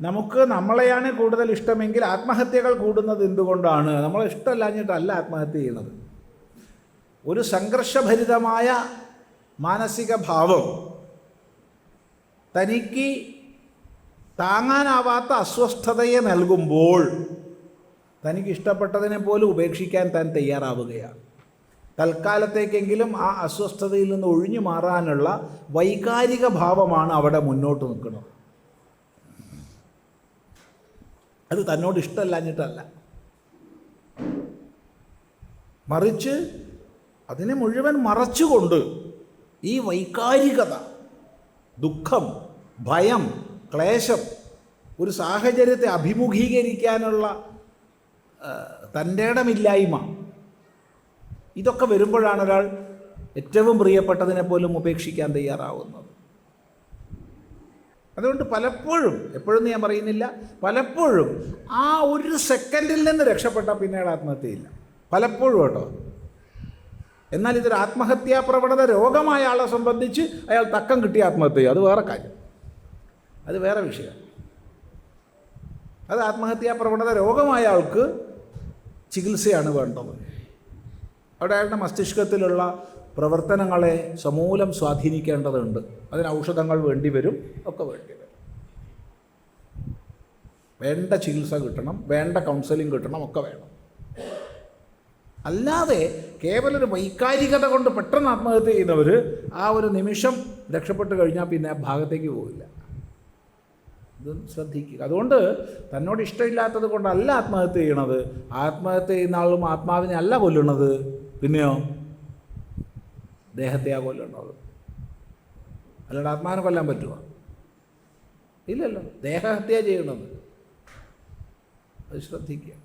നമുക്ക് നമ്മളെയാണ് കൂടുതൽ ഇഷ്ടമെങ്കിൽ ആത്മഹത്യകൾ കൂടുന്നത് എന്തുകൊണ്ടാണ്? നമ്മളെ ഇഷ്ടമല്ലാഞ്ഞിട്ടല്ല ആത്മഹത്യ ചെയ്യുന്നത്. ഒരു സംഘർഷഭരിതമായ മാനസിക ഭാവം, തനിക്ക് താങ്ങാനാവാത്ത അസ്വസ്ഥതയെ നൽകുമ്പോൾ തനിക്ക് ഇഷ്ടപ്പെട്ടതിനെ പോലും ഉപേക്ഷിക്കാൻ താൻ തയ്യാറാവുകയാണ്. തൽക്കാലത്തേക്കെങ്കിലും ആ അസ്വസ്ഥതയിൽ നിന്ന് ഒഴിഞ്ഞു മാറാനുള്ള വൈകാരിക ഭാവമാണ് അവിടെ മുന്നോട്ട് നിൽക്കുന്നത്. അത് തന്നോട് ഇഷ്ടമല്ലാഞ്ഞിട്ടല്ല, മറിച്ച് അതിനെ മുഴുവൻ മറച്ചുകൊണ്ട് ഈ വൈകാരികത, ദുഃഖം, ഭയം, ക്ലേശം, ഒരു സാഹചര്യത്തെ അഭിമുഖീകരിക്കാനുള്ള തൻ്റെ ഇടമില്ലായ്മ, ഇതൊക്കെ വരുമ്പോഴാണ് ഒരാൾ ഏറ്റവും പ്രിയപ്പെട്ടതിനെ പോലും ഉപേക്ഷിക്കാൻ തയ്യാറാവുന്നത്. അതുകൊണ്ട് പലപ്പോഴും, എപ്പോഴും ഞാൻ പറയുന്നില്ല, പലപ്പോഴും ആ ഒരു സെക്കൻഡിൽ നിന്ന് രക്ഷപ്പെട്ടാൽ പിന്നെ അയാൾ ആത്മഹത്യയില്ല. പലപ്പോഴും കേട്ടോ. എന്നാൽ ഇതൊരു ആത്മഹത്യാ പ്രവണത രോഗമായ ആളെ സംബന്ധിച്ച് അയാൾ തക്കം കിട്ടിയ ആത്മഹത്യ ചെയ്യും. അത് വേറെ കാര്യം, അത് വേറെ വിഷയം. അത് ആത്മഹത്യാ പ്രവണത രോഗമായ ആൾക്ക് ചികിത്സയാണ് വേണ്ടത്. അവിടെ അയാളുടെ മസ്തിഷ്കത്തിലുള്ള പ്രവർത്തനങ്ങളെ സമൂലം സ്വാധീനിക്കേണ്ടതുണ്ട്. അതിന് ഔഷധങ്ങൾ വേണ്ടി വരും, ഒക്കെ വേണ്ടി വരും. വേണ്ട ചികിത്സ കിട്ടണം, വേണ്ട കൗൺസിലിംഗ് കിട്ടണം, ഒക്കെ വേണം. അല്ലാതെ കേവലം ഒരു വൈകാരികത കൊണ്ട് പെട്ടെന്ന് ആത്മഹത്യ ചെയ്യുന്നവർ ആ ഒരു നിമിഷം രക്ഷപ്പെട്ട് കഴിഞ്ഞാൽ പിന്നെ ആ ഭാഗത്തേക്ക് പോവില്ല. ഇത് ശ്രദ്ധിക്കുക. അതുകൊണ്ട് തന്നോട് ഇഷ്ടമില്ലാത്തത് കൊണ്ടല്ല ആത്മഹത്യ ചെയ്യണത്. ആത്മഹത്യ ചെയ്യുന്ന ആളും ആത്മാവിനെ അല്ല കൊല്ലണത്, പിന്നെയോ ദേഹത്തെയാ കൊല്ലണത്. അല്ലാണ്ട് ആത്മാവിനെ കൊല്ലാൻ പറ്റുമോ? ഇല്ലല്ലോ, ദേഹഹത്യ ചെയ്യണത്. അത് ശ്രദ്ധിക്കുക.